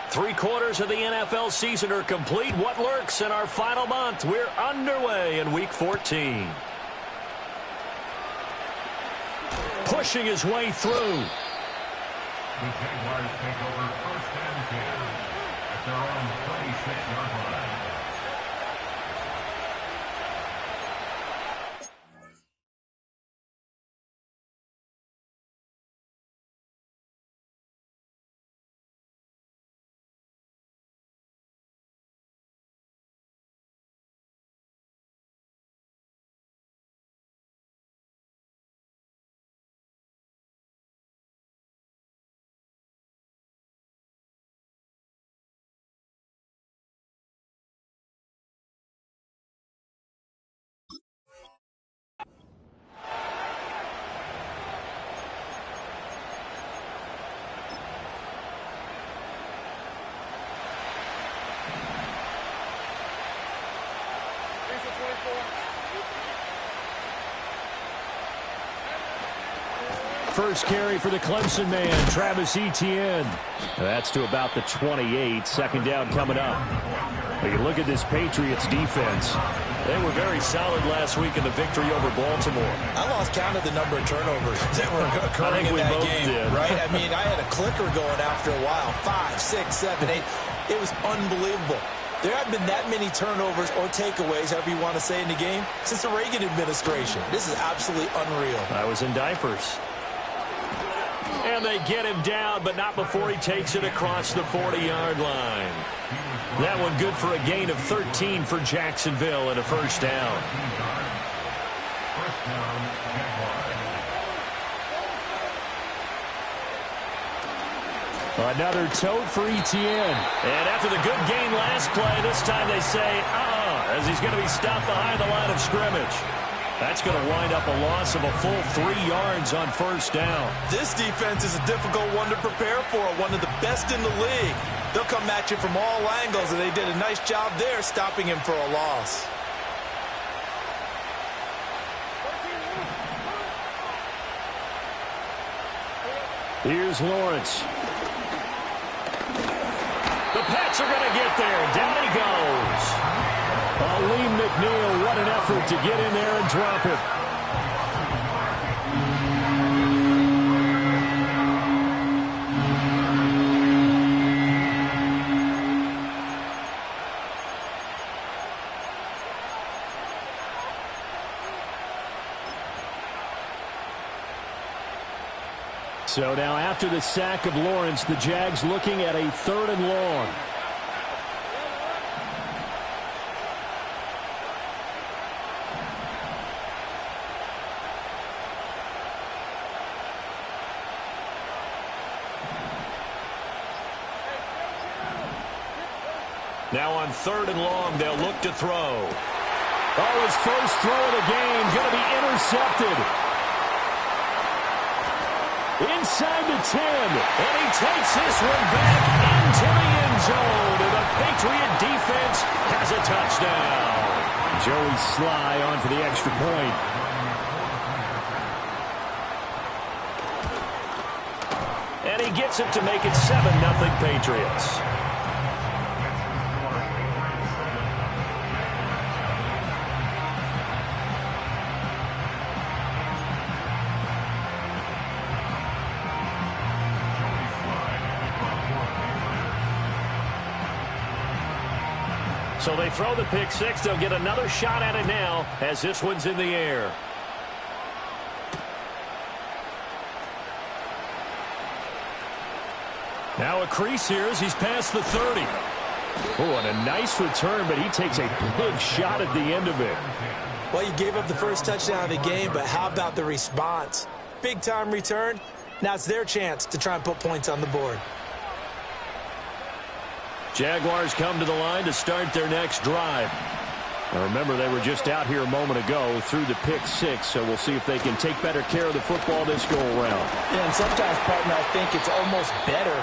Three-quarters of the NFL season are complete. What lurks in our final month? We're underway in Week 14. Pushing his way through. The Jaguars take over first and 10 at their own 36-yard line. First carry for the Clemson man, Travis Etienne. That's to about the 28. Second down coming up. But you look at this Patriots defense. They were very solid last week in the victory over Baltimore. I lost count of the number of turnovers that were occurring in that game, right? I mean, I had a clicker going after a while. 5, 6, 7, 8. It was unbelievable. There haven't been that many turnovers or takeaways, however you want to say, in the game since the Reagan administration. This is absolutely unreal. I was in diapers. And they get him down, but not before he takes it across the 40-yard line. That one good for a gain of 13 for Jacksonville and a first down. Another tote for Etienne. And after the good gain last play, this time they say, as he's going to be stopped behind the line of scrimmage. That's going to wind up a loss of a full 3 yards on first down. This defense is a difficult one to prepare for, one of the best in the league. They'll come at you from all angles, and they did a nice job there stopping him for a loss. Here's Lawrence. The Pats are going to get there. Down he goes. Lee McNeil, what an effort to get in there and drop it. So now after the sack of Lawrence, the Jags looking at a 3rd and long. Now on 3rd and long, they'll look to throw. Oh, his first throw of the game going to be intercepted. Inside the 10, and he takes this one back into the end zone, and the Patriot defense has a touchdown. Joey Sly on for the extra point. And he gets it to make it 7-0 Patriots. So they throw the pick six. They'll get another shot at it now as this one's in the air. Now a crease here as he's past the 30. Oh, and a nice return, but he takes a big shot at the end of it. Well, you gave up the first touchdown of the game, but how about the response? Big-time return. Now it's their chance to try and put points on the board. Jaguars come to the line to start their next drive. Now remember, they were just out here a moment ago through the pick six, so we'll see if they can take better care of the football this go-around. Yeah, and sometimes, partner, I think it's almost better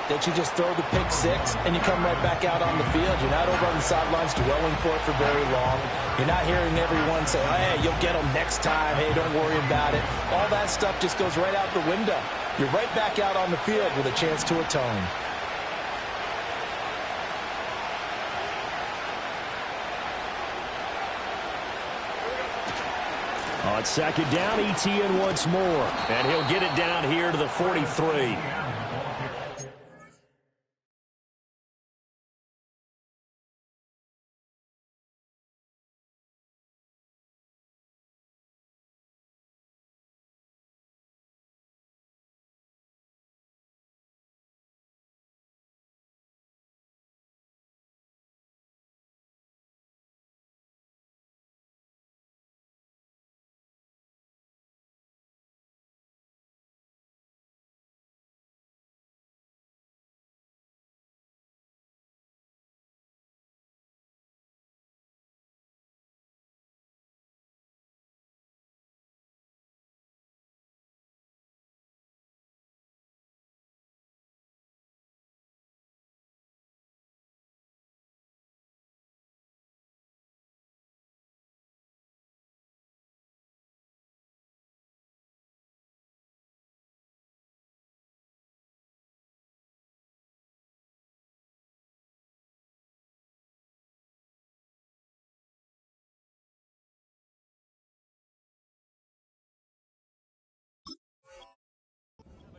that you just throw the pick six and you come right back out on the field. You're not over on the sidelines dwelling for it for very long. You're not hearing everyone say, oh, hey, you'll get them next time. Hey, don't worry about it. All that stuff just goes right out the window. You're right back out on the field with a chance to atone. On second down, Etienne once more. And he'll get it down here to the 43.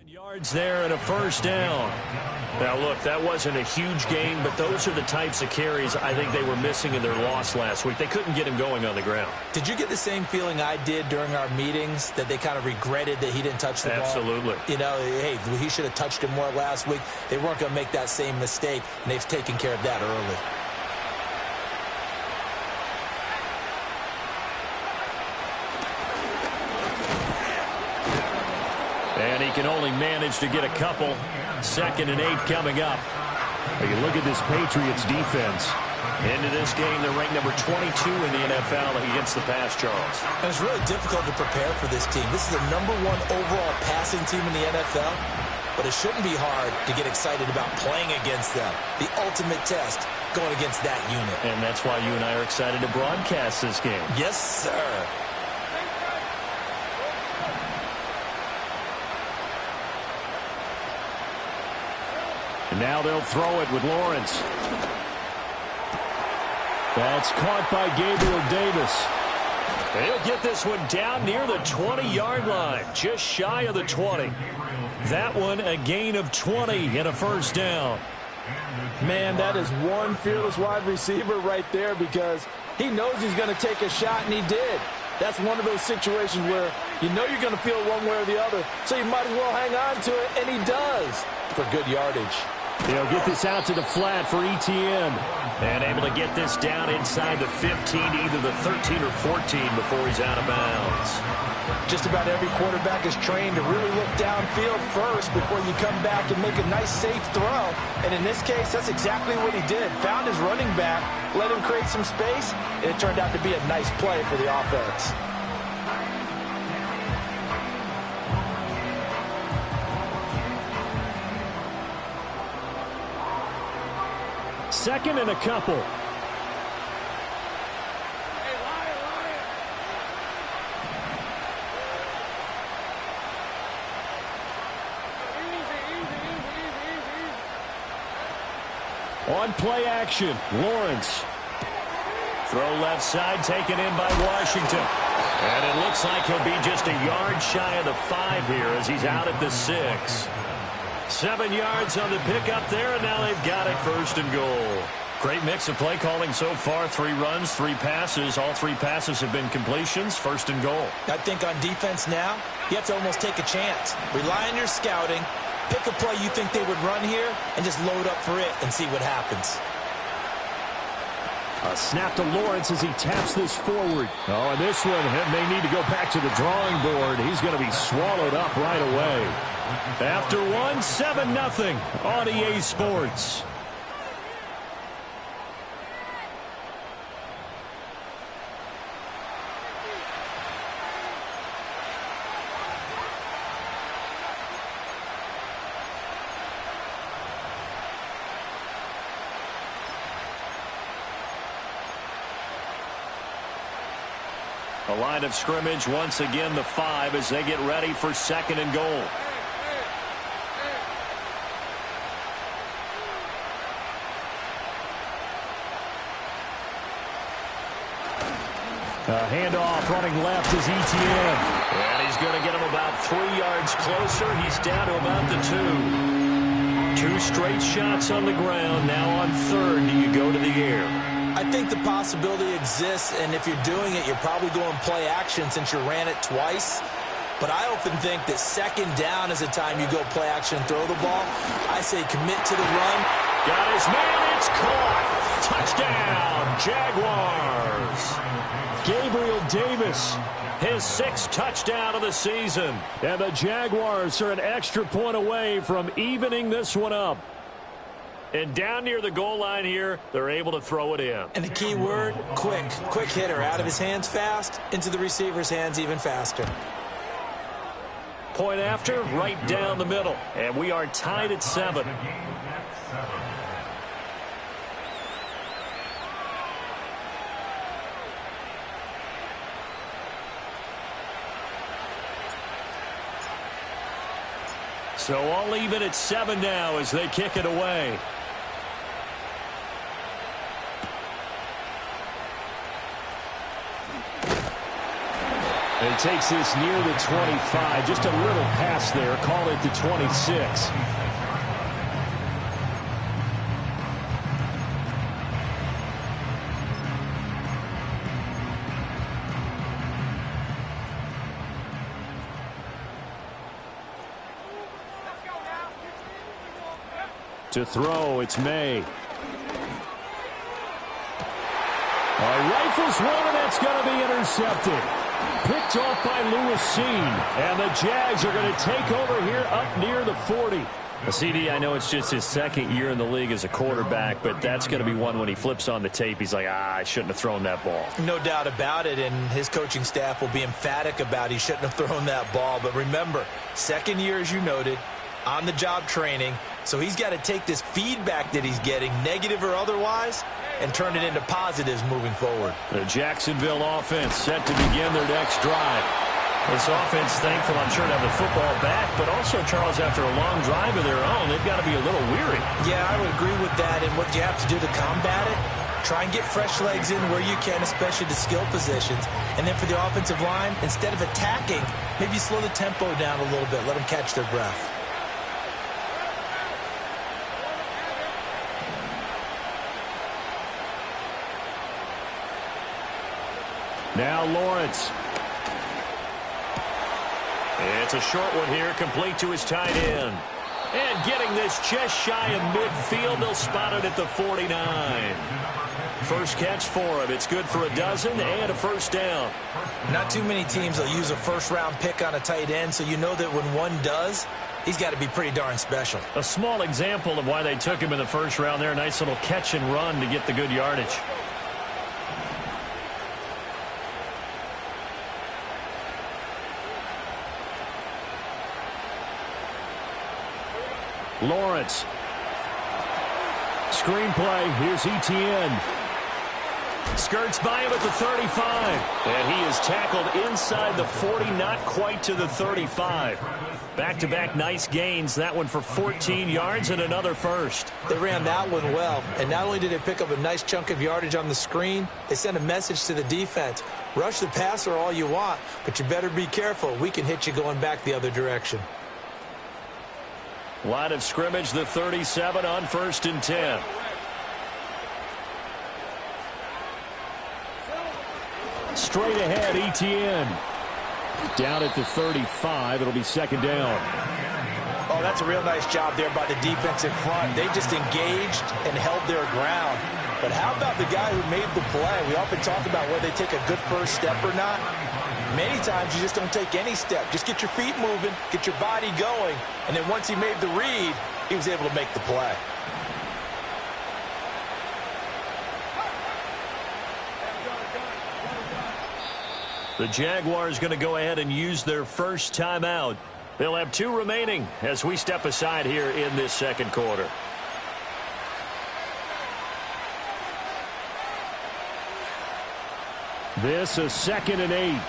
Yards there and a first down. Now, look, that wasn't a huge gain, but those are the types of carries I think they were missing in their loss last week. They couldn't get him going on the ground. Did you get the same feeling I did during our meetings, that they kind of regretted that he didn't touch the ball? Absolutely. You know, hey, he should have touched it more last week. They weren't going to make that same mistake, and they've taken care of that early. And he can only manage to get a couple. 2nd and 8 coming up. You look at this Patriots defense. Into this game, they're ranked number 22 in the NFL against the pass, Charles. And it's really difficult to prepare for this team. This is the #1 overall passing team in the NFL. But it shouldn't be hard to get excited about playing against them. The ultimate test going against that unit. And that's why you and I are excited to broadcast this game. Yes, sir. And now they'll throw it with Lawrence. That's caught by Gabriel Davis. He'll get this one down near the 20-yard line, just shy of the 20. That one a gain of 20 and a first down. Man, that is one fearless wide receiver right there, because he knows he's going to take a shot, and he did. That's one of those situations where you know you're going to feel one way or the other, so you might as well hang on to it, and he does for good yardage. He'll get this out to the flat for Etienne. And able to get this down inside the 15, either the 13 or 14 before he's out of bounds. Just about every quarterback is trained to really look downfield first before you come back and make a nice, safe throw. And in this case, that's exactly what he did. Found his running back, let him create some space, and it turned out to be a nice play for the offense. Second and a couple. On play action, Lawrence. Throw left side, taken in by Washington. And it looks like he'll be just a yard shy of the 5 here as he's out at the 6. 7 yards on the pickup there, and now they've got it 1st and goal. Great mix of play calling so far. 3 runs, 3 passes. All 3 passes have been completions. 1st and goal. I think on defense now, you have to almost take a chance. Rely on your scouting. Pick a play you think they would run here, and just load up for it and see what happens. A snap to Lawrence as he taps this forward. Oh, and this one may need to go back to the drawing board. He's going to be swallowed up right away. After 7-0 on EA Sports. The line of scrimmage once again the 5 as they get ready for 2nd and goal. A handoff running left is Etienne. And he's going to get him about 3 yards closer. He's down to about the 2. 2 straight shots on the ground. Now on 3rd, do you go to the air? I think the possibility exists, and if you're doing it, you're probably going play action since you ran it twice. But I often think that 2nd down is the time you go play action and throw the ball. I say commit to the run. Got his man. It's caught. Touchdown, Jaguars. Gabriel Davis, his 6th touchdown of the season. And the Jaguars are an extra point away from evening this one up. And down near the goal line here, they're able to throw it in. And the key word, quick. Quick hitter. Out of his hands fast, into the receiver's hands even faster. Point after, right down the middle. And we are tied at 7. So all even at 7 now as they kick it away. And he takes this near the 25. Just a little pass there. Call it the 26. To throw, it's May. Rifles one, and that's going to be intercepted. Picked off by Lewis Cine. And the Jags are going to take over here up near the 40. CD, I know it's just his 2nd year in the league as a quarterback, but that's going to be one when he flips on the tape. He's like, I shouldn't have thrown that ball. No doubt about it, and his coaching staff will be emphatic about he shouldn't have thrown that ball. But remember, 2nd year, as you noted, on-the-job training. So he's got to take this feedback that he's getting, negative or otherwise, and turn it into positives moving forward. The Jacksonville offense set to begin their next drive. This offense thankful, I'm sure, to have the football back, but also, Charles, after a long drive of their own, they've got to be a little weary. Yeah, I would agree with that, and what you have to do to combat it, try and get fresh legs in where you can, especially the skill positions. And then for the offensive line, instead of attacking, maybe slow the tempo down a little bit, let them catch their breath. Now Lawrence. It's a short one here, complete to his tight end. And getting this just shy of midfield, they'll spot it at the 49. First catch for him. It's good for a dozen and a first down. Not too many teams will use a first-round pick on a tight end, so you know that when one does, he's got to be pretty darn special. A small example of why they took him in the first round there. Nice little catch and run to get the good yardage. Lawrence. Screenplay. Here's Etienne. Skirts by him at the 35. And he is tackled inside the 40, not quite to the 35. Back-to-back nice gains. That one for 14 yards and another first. They ran that one well. And not only did they pick up a nice chunk of yardage on the screen, they sent a message to the defense. Rush the passer all you want, but you better be careful. We can hit you going back the other direction. Line of scrimmage, the 37 on 1st and 10. Straight ahead, Etienne. Down at the 35. It'll be 2nd down. Oh, that's a real nice job there by the defensive front. They just engaged and held their ground. But how about the guy who made the play? We often talk about whether they take a good first step or not. Many times you just don't take any step. Just get your feet moving, get your body going, and then once he made the read, he was able to make the play. The Jaguars going to go ahead and use their first timeout. They'll have 2 remaining as we step aside here in this 2nd quarter. This is 2nd and 8.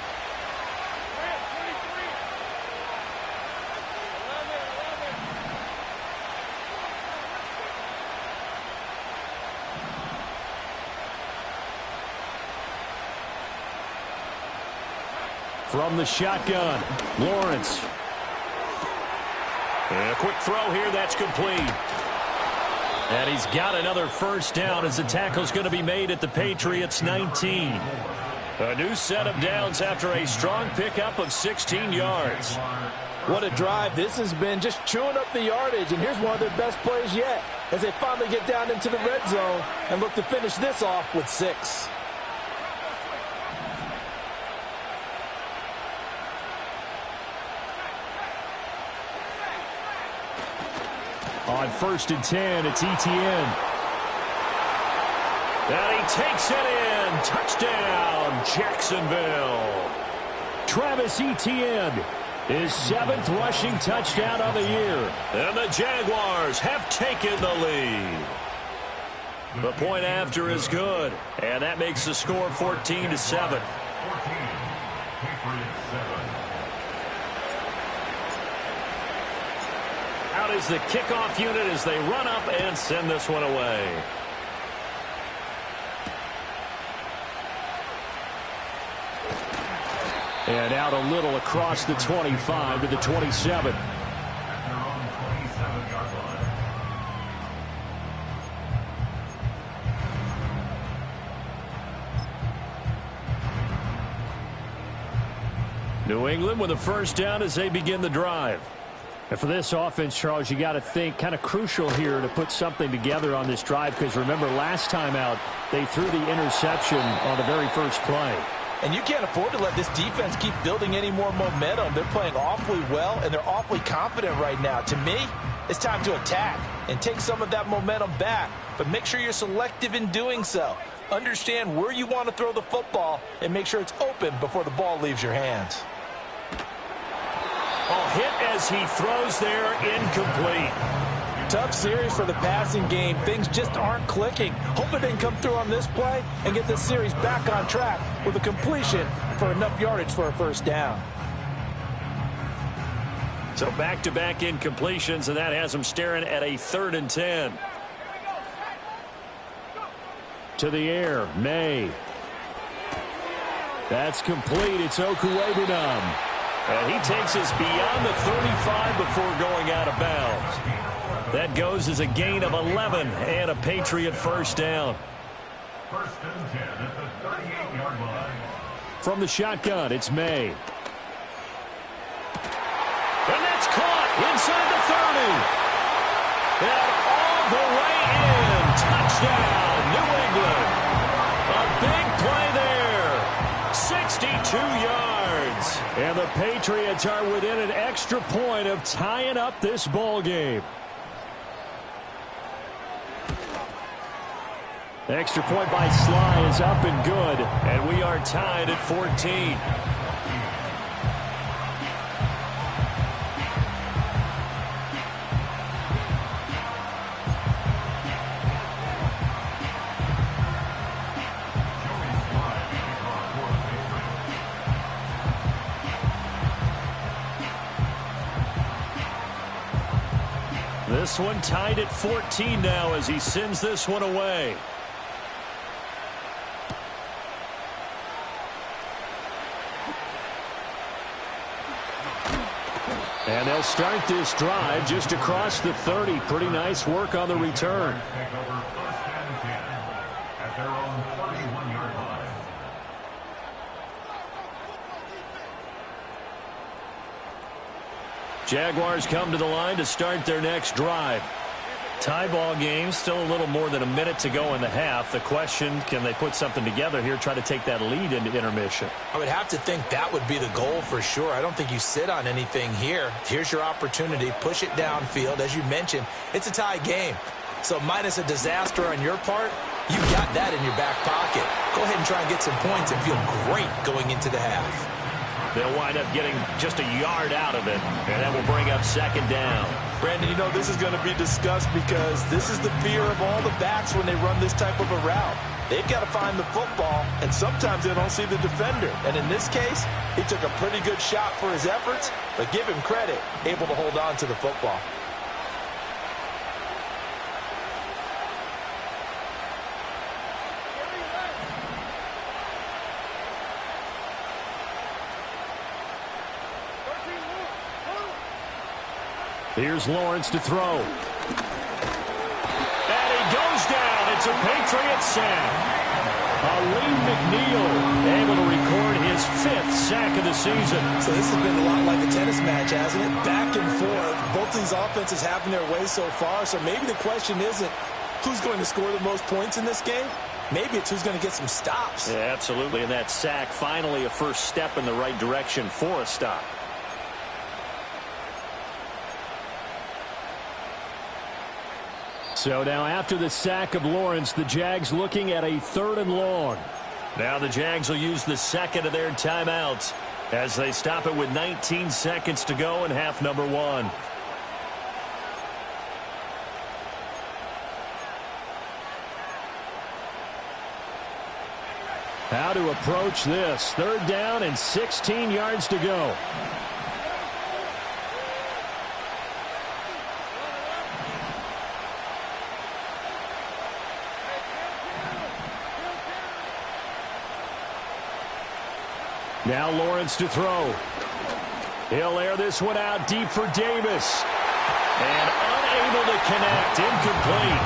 From the shotgun, Lawrence. And a quick throw here, that's complete. And he's got another first down as the tackle's going to be made at the Patriots' 19. A new set of downs after a strong pickup of 16 yards. What a drive this has been, just chewing up the yardage. And here's one of their best plays yet as they finally get down into the red zone and look to finish this off with 6. On 1st and 10, it's Etienne. And he takes it in. Touchdown, Jacksonville. Travis Etienne, his 7th rushing touchdown of the year. And the Jaguars have taken the lead. The point after is good. And that makes the score 14-7. Out is the kickoff unit as they run up and send this one away. And out a little across the 25 to the 27. New England with a first down as they begin the drive. And for this offense, Charles, you got to think kind of crucial here to put something together on this drive, because remember last time out they threw the interception on the very first play. And you can't afford to let this defense keep building any more momentum. They're playing awfully well, and they're awfully confident right now. To me, it's time to attack and take some of that momentum back. But make sure you're selective in doing so. Understand where you want to throw the football and make sure it's open before the ball leaves your hands. A hit as he throws there, incomplete. Tough series for the passing game. Things just aren't clicking. Hope they can come through on this play and get this series back on track with a completion for enough yardage for a first down. So back-to-back incompletions, and that has them staring at a 3rd and 10. To the air, May. That's complete. It's Okuwebunam. And he takes us beyond the 35 before going out of bounds. That goes as a gain of 11 and a Patriot first down. 1st and 10 at the 38-yard line. From the shotgun, it's May. And that's caught inside the 30. And all the way in. Touchdown, New England. A big play there. 62 yards. And the Patriots are within an extra point of tying up this ball game. Extra point by Sly is up and good, and we are tied at 14. This one tied at 14 now as he sends this one away. And they'll start this drive just across the 30. Pretty nice work on the return. Take over 1st and 10 at their own 41-yard line. Jaguars come to the line to start their next drive. Tie ball game, still a little more than a minute to go in the half. The question, can they put something together here, try to take that lead into intermission? I would have to think that would be the goal for sure. I don't think you sit on anything here. Here's your opportunity. Push it downfield. As you mentioned, it's a tie game. So minus a disaster on your part, you've got that in your back pocket. Go ahead and try and get some points and feel great going into the half. They'll wind up getting just a yard out of it, and that will bring up 2nd down. Brandon, you know this is going to be discussed because this is the fear of all the backs when they run this type of a route. They've got to find the football, and sometimes they don't see the defender. And in this case, he took a pretty good shot for his efforts, but give him credit, able to hold on to the football. Here's Lawrence to throw. And he goes down. It's a Patriot sack. Aleem McNeil able to record his 5th sack of the season. So this has been a lot like a tennis match, hasn't it? Back and forth. Both these offenses having their way so far. So maybe the question isn't who's going to score the most points in this game. Maybe it's who's going to get some stops. Yeah, absolutely. And that sack, finally a first step in the right direction for a stop. So now after the sack of Lawrence, the Jags looking at a 3rd and long. Now the Jags will use the second of their timeouts as they stop it with 19 seconds to go in half number 1. How to approach this. 3rd down and 16 yards to go. Now Lawrence to throw. He'll air this one out deep for Davis. And unable to connect. Incomplete.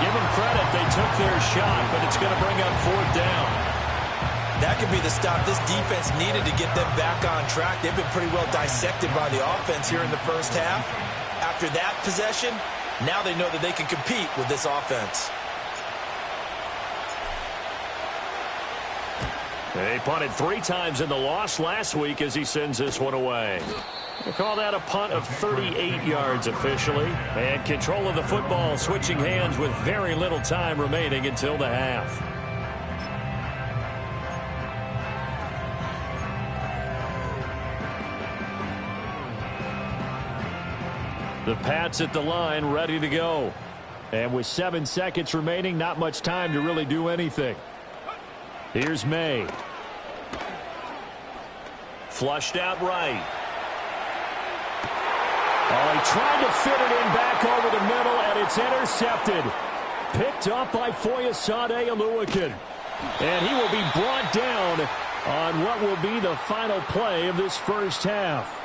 Give them credit. They took their shot, but it's going to bring up 4th down. That could be the stop this defense needed to get them back on track. They've been pretty well dissected by the offense here in the first half. After that possession, now they know that they can compete with this offense. They punted 3 times in the loss last week as he sends this one away. We'll call that a punt of 38 yards officially. And control of the football switching hands with very little time remaining until the half. The Pats at the line ready to go. And with 7 seconds remaining, not much time to really do anything. Here's May. Flushed out right. Oh, he tried to fit it in back over the middle, and it's intercepted. Picked up by Foyesade Oluokun. And he will be brought down on what will be the final play of this first half.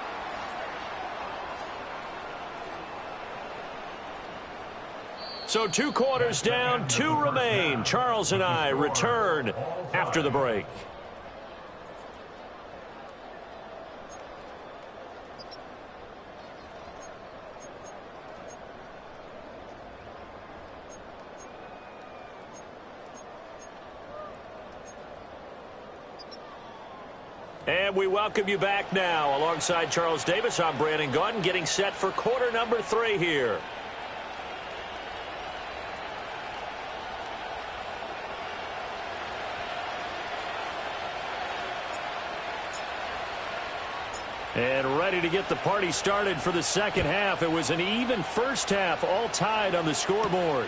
So 2 quarters down, 2 remain. Charles and I return after the break. And we welcome you back now. Alongside Charles Davis, I'm Brandon Gaudin, getting set for quarter number 3 here. And ready to get the party started for the second half. It was an even first half, all tied on the scoreboard.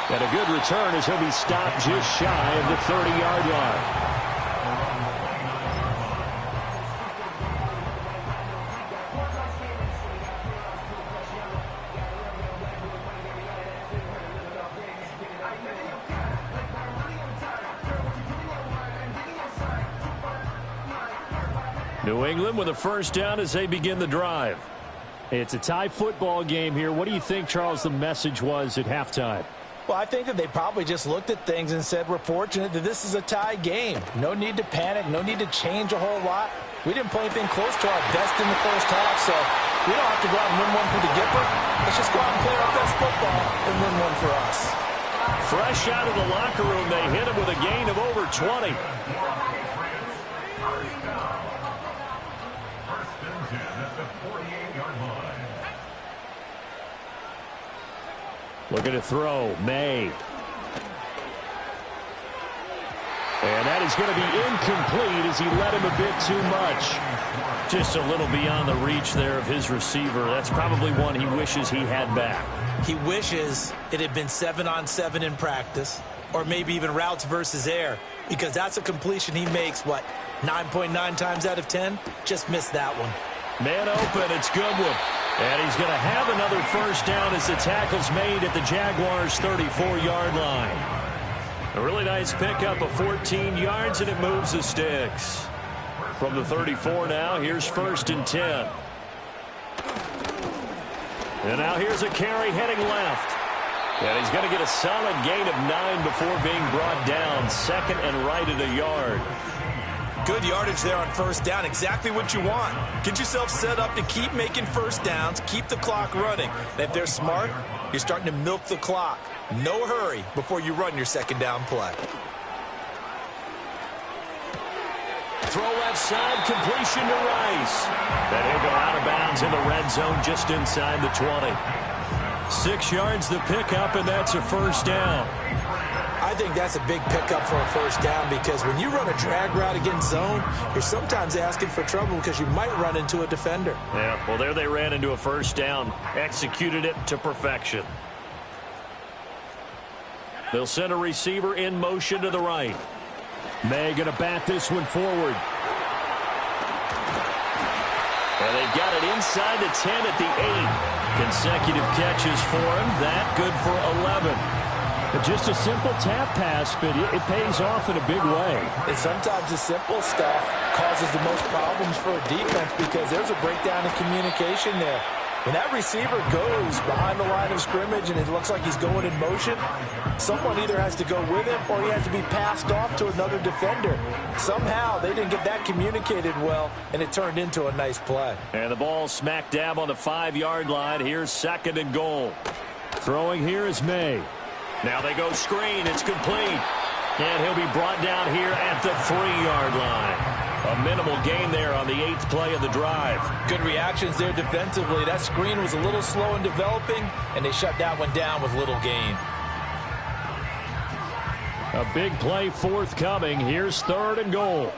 And a good return as he'll be stopped just shy of the 30-yard line. New England with a first down as they begin the drive. It's a tie football game here. What do you think, Charles, the message was at halftime? Well, I think that they probably just looked at things and said, we're fortunate that this is a tie game. No need to panic. No need to change a whole lot. We didn't play anything close to our best in the first half, so we don't have to go out and win one for the Gipper. Let's just go out and play our best football and win one for us. Fresh out of the locker room, they hit him with a gain of over 20. Looking to throw, May. And that is going to be incomplete as he led him a bit too much. Just a little beyond the reach there of his receiver. That's probably one he wishes he had back. He wishes it had been 7-on-7 in practice, or maybe even routes versus air, because that's a completion he makes, 9.9 times out of 10? Just missed that one. Man open, it's Goodwin. And he's going to have another first down as the tackle's made at the Jaguars' 34-yard line. A really nice pickup of 14 yards, and it moves the sticks. From the 34 now, here's 1st and 10. And now here's a carry heading left. And he's going to get a solid gain of 9 before being brought down. Second and right at a yard. Good yardage there on first down. Exactly what you want. Get yourself set up to keep making first downs, keep the clock running. And if they're smart, you're starting to milk the clock. No hurry before you run your second down play. Throw left side, completion to Rice. Then he'll go out of bounds in the red zone just inside the 20. 6 yards the pickup, and that's a first down. I think that's a big pickup for a first down, because when you run a drag route against zone, you're sometimes asking for trouble because you might run into a defender. Yeah, well, there they ran into a first down. Executed it to perfection. They'll send a receiver in motion to the right. May going to bat this one forward. And they've got it inside the 10 at the 8. Consecutive catches for him. That good for 11. Just a simple tap pass, but it pays off in a big way. And sometimes the simple stuff causes the most problems for a defense because there's a breakdown in communication there. When that receiver goes behind the line of scrimmage and it looks like he's going in motion, someone either has to go with him or he has to be passed off to another defender. Somehow they didn't get that communicated well, and it turned into a nice play. And the ball smack dab on the 5-yard line. Here's 2nd and goal. Throwing here is May. Now they go screen. It's complete. And he'll be brought down here at the 3-yard line. A minimal gain there on the 8th play of the drive. Good reactions there defensively. That screen was a little slow in developing, and they shut that one down with little gain. A big play forthcoming. Here's 3rd and goal.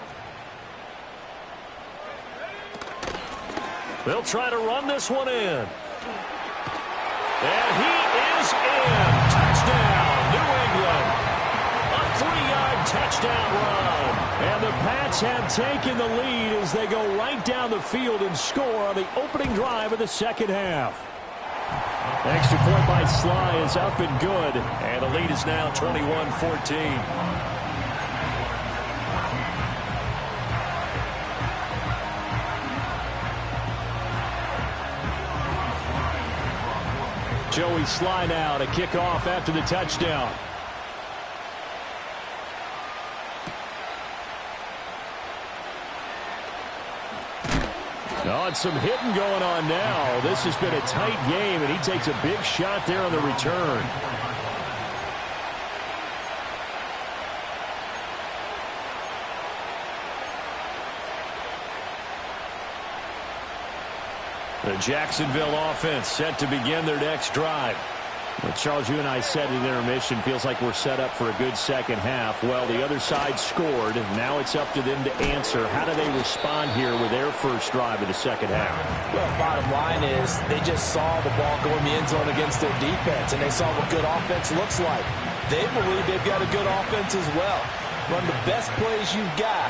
They'll try to run this one in. And he is in. Touchdown, New England. A 3-yard touchdown run. And the Pats have taken the lead as they go right down the field and score on the opening drive of the second half. Extra point by Sly is up and good. And the lead is now 21-14. Joey Sly now to kick off after the touchdown. Oh, and some hitting going on now. This has been a tight game, and he takes a big shot there on the return. The Jacksonville offense set to begin their next drive. Well, Charles, you and I said in intermission, feels like we're set up for a good second half. Well, the other side scored. Now it's up to them to answer. How do they respond here with their first drive of the second half? Well, bottom line is they just saw the ball go in the end zone against their defense, and they saw what good offense looks like. They believe they've got a good offense as well. Run the best plays you've got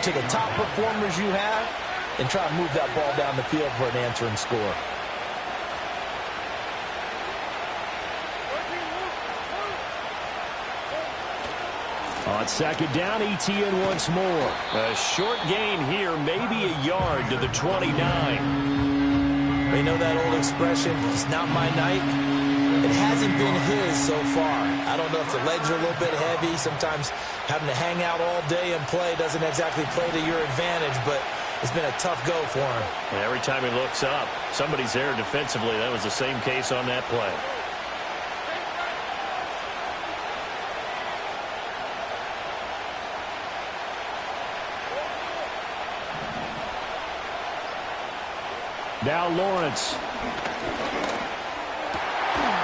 to the top performers you have and try to move that ball down the field for an answering score. On second down, ETN once more. A short gain here, maybe a yard to the 29. They know that old expression, it's not my night. It hasn't been his so far. I don't know if the legs are a little bit heavy. Sometimes having to hang out all day and play doesn't exactly play to your advantage, but it's been a tough go for him. And every time he looks up, somebody's there defensively. That was the same case on that play. Now Lawrence.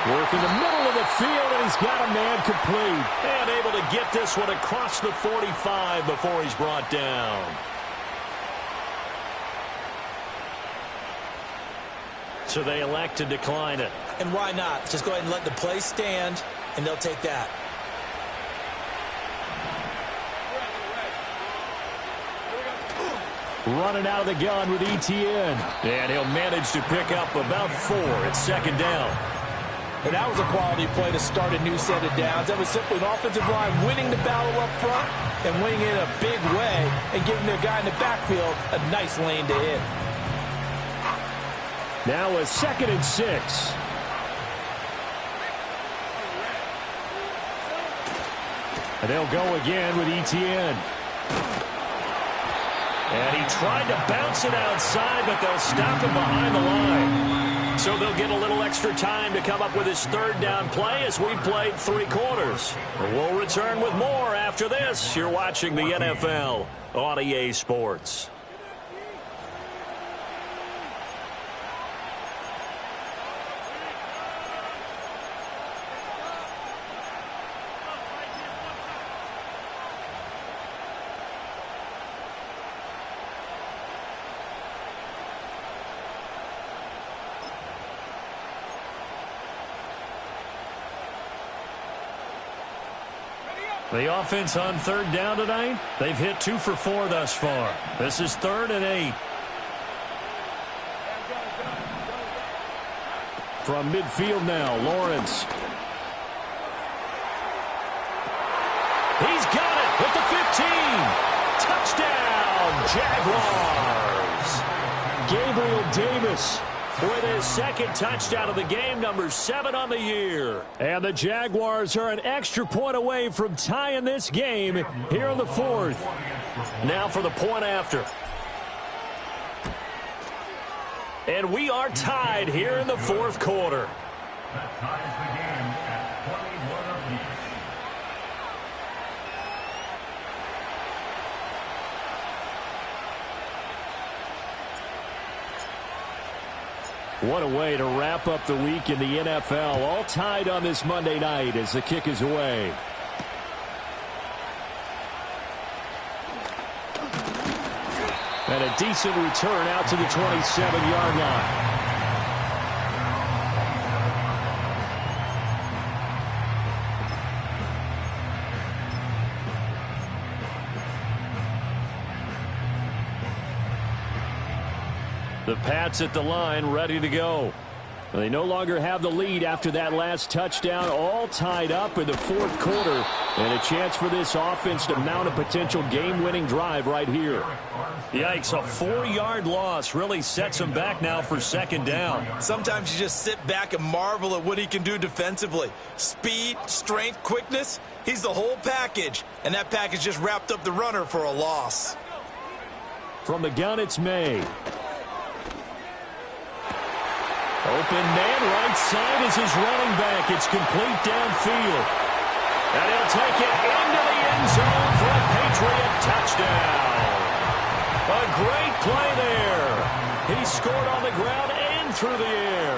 Working the middle of the field, and he's got a man complete. And able to get this one across the 45 before he's brought down. So they elect to decline it. And why not? Just go ahead and let the play stand, and they'll take that. Running out of the gun with Etienne. And he'll manage to pick up about 4. It's second down. And that was a quality play to start a new set of downs. That was simply an offensive line winning the battle up front and winning it in a big way and giving their guy in the backfield a nice lane to hit. Now a 2nd and 6. And they'll go again with Etienne. And he tried to bounce it outside, but they'll stop him behind the line. So they'll get a little extra time to come up with his 3rd down play as we played 3 quarters. We'll return with more after this. You're watching the NFL on EA Sports. The offense on 3rd down tonight, they've hit 2 for 4 thus far. This is 3rd and 8. From midfield now, Lawrence. He's got it with the 15. Touchdown, Jaguars. Gabriel Davis with his 2nd touchdown of the game, number 7 on the year. And the Jaguars are an extra point away from tying this game here in the 4th. Now for the point after. And we are tied here in the 4th quarter. That ties the game at 21 apiece. What a way to wrap up the week in the NFL. All tied on this Monday night as the kick is away. And a decent return out to the 27-yard line. The Pats at the line, ready to go. They no longer have the lead after that last touchdown, all tied up in the 4th quarter, and a chance for this offense to mount a potential game-winning drive right here. Yikes, a 4-yard loss really sets him back now for 2nd down. Sometimes you just sit back and marvel at what he can do defensively. Speed, strength, quickness, he's the whole package, and that package just wrapped up the runner for a loss. From the gun, it's May. Open man, right side is his running back. It's complete downfield. And he'll take it into the end zone for a Patriot touchdown. A great play there. He scored on the ground and through the air.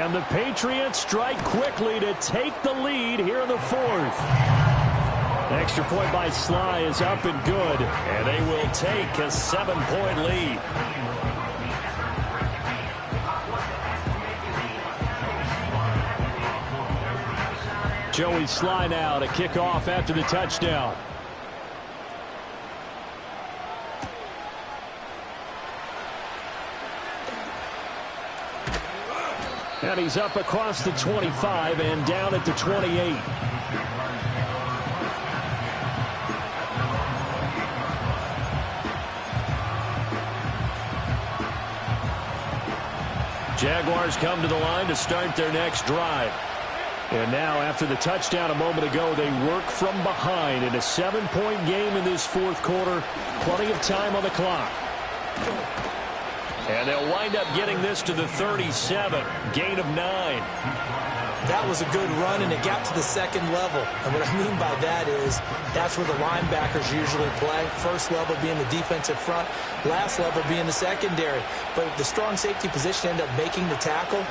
And the Patriots strike quickly to take the lead here in the 4th. Extra point by Sly is up and good. And they will take a 7-point lead. Joey Sly now to kick off after the touchdown. And he's up across the 25 and down at the 28. Jaguars come to the line to start their next drive. And now, after the touchdown a moment ago, they work from behind in a 7-point game in this 4th quarter. Plenty of time on the clock. And they'll wind up getting this to the 37. Gain of 9. That was a good run, and it got to the 2nd level. And what I mean by that is that's where the linebackers usually play. First level being the defensive front, last level being the secondary. But the strong safety position ended up making the tackle,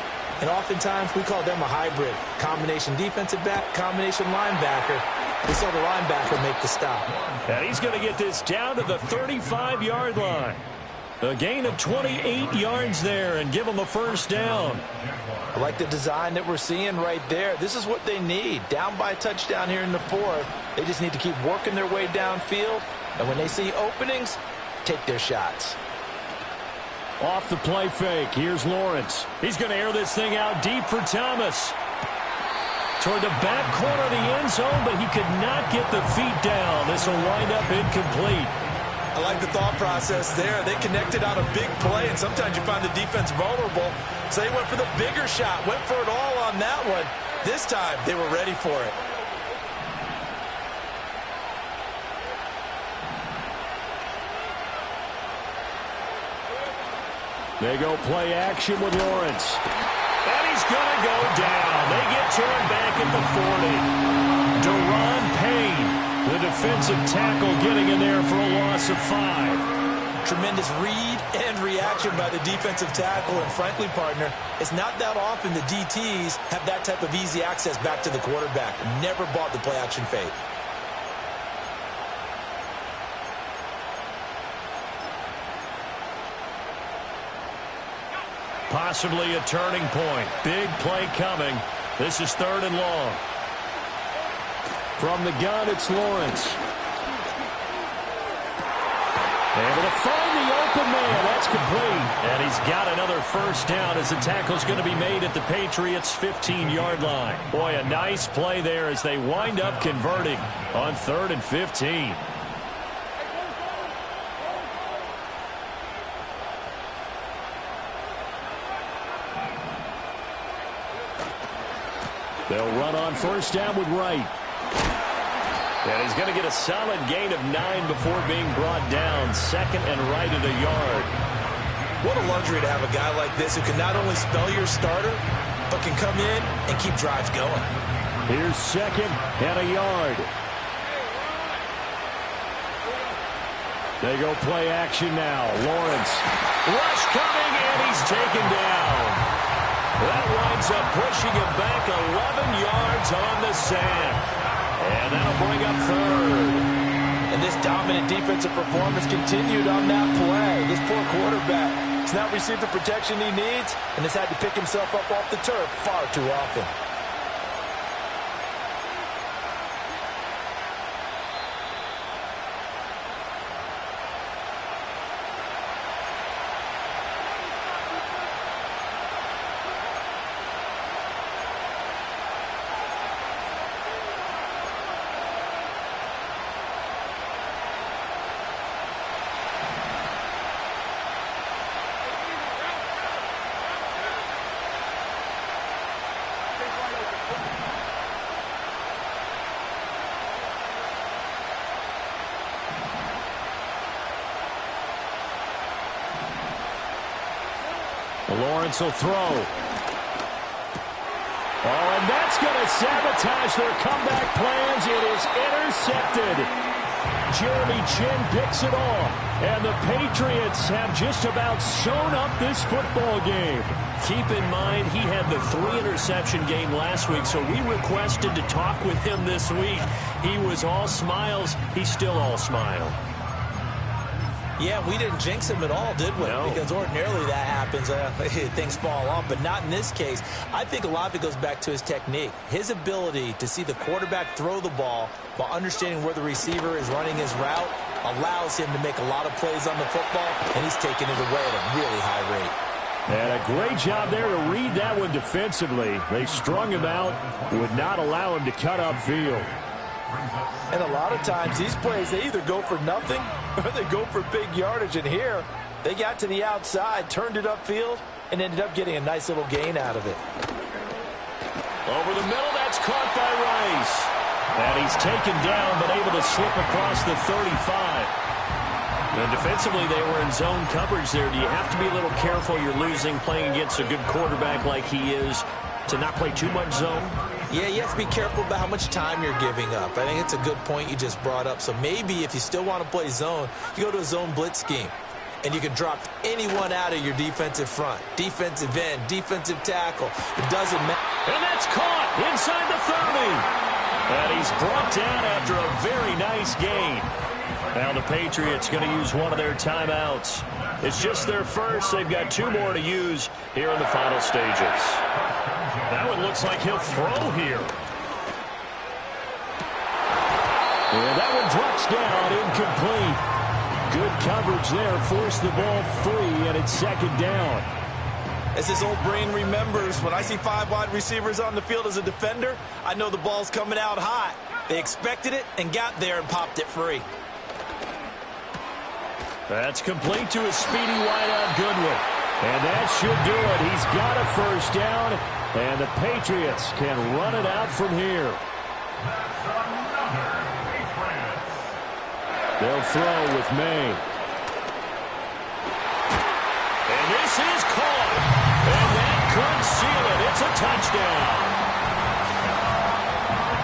And oftentimes, we call them a hybrid. Combination defensive back, combination linebacker. We saw the linebacker make the stop. And he's going to get this down to the 35-yard line. A gain of 28 yards there and give them a first down. I like the design that we're seeing right there. This is what they need. Down by a touchdown here in the fourth. They just need to keep working their way downfield. And when they see openings, take their shots. Off the play fake, here's Lawrence. He's going to air this thing out deep for Thomas. Toward the back corner of the end zone, but he could not get the feet down. This will wind up incomplete. I like the thought process there. They connected on a big play, and sometimes you find the defense vulnerable. So they went for the bigger shot, went for it all on that one. This time, they were ready for it. They go play action with Lawrence. And he's going to go down. They get to him back at the 40. Deron Payne, the defensive tackle, getting in there for a loss of 5. Tremendous read and reaction by the defensive tackle. And frankly, partner, it's not that often the DTs have that type of easy access back to the quarterback. Never bought the play action fake. Possibly a turning point. Big play coming. This is 3rd and long. From the gun, it's Lawrence. Able to find the open man. That's complete. And he's got another first down as the tackle's going to be made at the Patriots' 15-yard line. Boy, a nice play there as they wind up converting on 3rd and 15. They'll run on first down with Wright. And he's going to get a solid gain of 9 before being brought down. 2nd and right at a yard. What a luxury to have a guy like this who can not only spell your starter, but can come in and keep drives going. Here's 2nd and a yard. They go play action now. Lawrence. Rush coming, and he's taken down. That winds up pushing him back 11 yards on the sack. And that'll bring up 3rd. And this dominant defensive performance continued on that play. This poor quarterback has not received the protection he needs and has had to pick himself up off the turf far too often. Lawrence will throw. Oh, and that's going to sabotage their comeback plans. It is intercepted. Jeremy Chinn picks it off. And the Patriots have just about sewn up this football game. Keep in mind, he had the 3-interception game last week, so we requested to talk with him this week. He was all smiles. He's still all smile. Yeah, we didn't jinx him at all, did we? No. Because ordinarily that happens. Things fall off, but not in this case. I think a lot of it goes back to his technique. His ability to see the quarterback throw the ball while understanding where the receiver is running his route allows him to make a lot of plays on the football, and he's taking it away at a really high rate. And a great job there to read that one defensively. They strung him out, would not allow him to cut upfield. And a lot of times these plays, they either go for nothing or they go for big yardage. And here, they got to the outside, turned it upfield, and ended up getting a nice little gain out of it. Over the middle, that's caught by Rice. And he's taken down, but able to slip across the 35. And defensively, they were in zone coverage there. Do you have to be a little careful? You're losing, playing against a good quarterback like he is, to not play too much zone? Yeah, you have to be careful about how much time you're giving up. I think it's a good point you just brought up. So maybe if you still want to play zone, you go to a zone blitz scheme. and you can drop anyone out of your defensive front. Defensive end, defensive tackle. It doesn't matter. And that's caught inside the 30. And he's brought down after a very nice gain. Now the Patriots going to use one of their timeouts. It's just their first. They've got 2 more to use here in the final stages. That one looks like he'll throw here. And that one drops down, incomplete. Good coverage there, forced the ball free, and it's second down. As this old brain remembers, when I see 5 wide receivers on the field as a defender, I know the ball's coming out hot. They expected it and got there and popped it free. That's complete to a speedy wideout Goodwin. And that should do it. He's got a first down, and the Patriots can run it out from here. They'll throw with May. And this is caught. And that could seal it. It's a touchdown.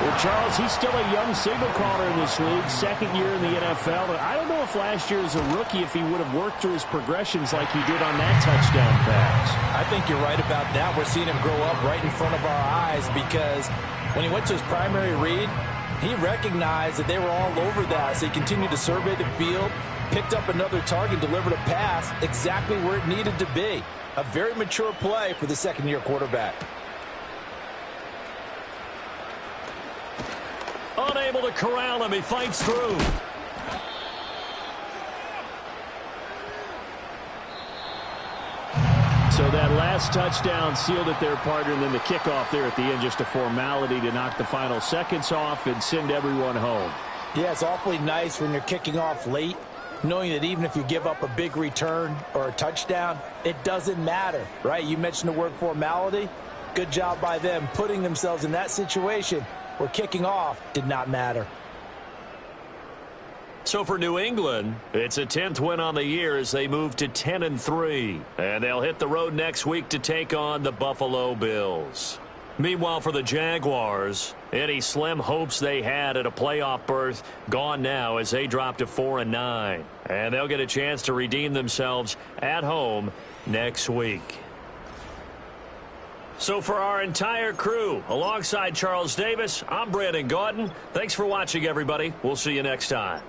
Well, Charles, he's still a young signal caller in this league, second year in the NFL. I don't know if last year as a rookie, if he would have worked through his progressions like he did on that touchdown pass. I think you're right about that. We're seeing him grow up right in front of our eyes because when he went to his primary read, he recognized that they were all over that. So he continued to survey the field, picked up another target, delivered a pass exactly where it needed to be. A very mature play for the second-year quarterback. Unable to corral him. He fights through. So that last touchdown sealed it there, partner, and then the kickoff there at the end, just a formality to knock the final seconds off and send everyone home. Yeah, it's awfully nice when you're kicking off late, knowing that even if you give up a big return or a touchdown, it doesn't matter, right? You mentioned the word formality. Good job by them putting themselves in that situation where kicking off did not matter. So for New England, it's a 10th win on the year as they move to 10-3. And they'll hit the road next week to take on the Buffalo Bills. Meanwhile, for the Jaguars, any slim hopes they had at a playoff berth gone now as they drop to 4-9. And they'll get a chance to redeem themselves at home next week. So for our entire crew, alongside Charles Davis, I'm Brandon Gaudin. Thanks for watching, everybody. We'll see you next time.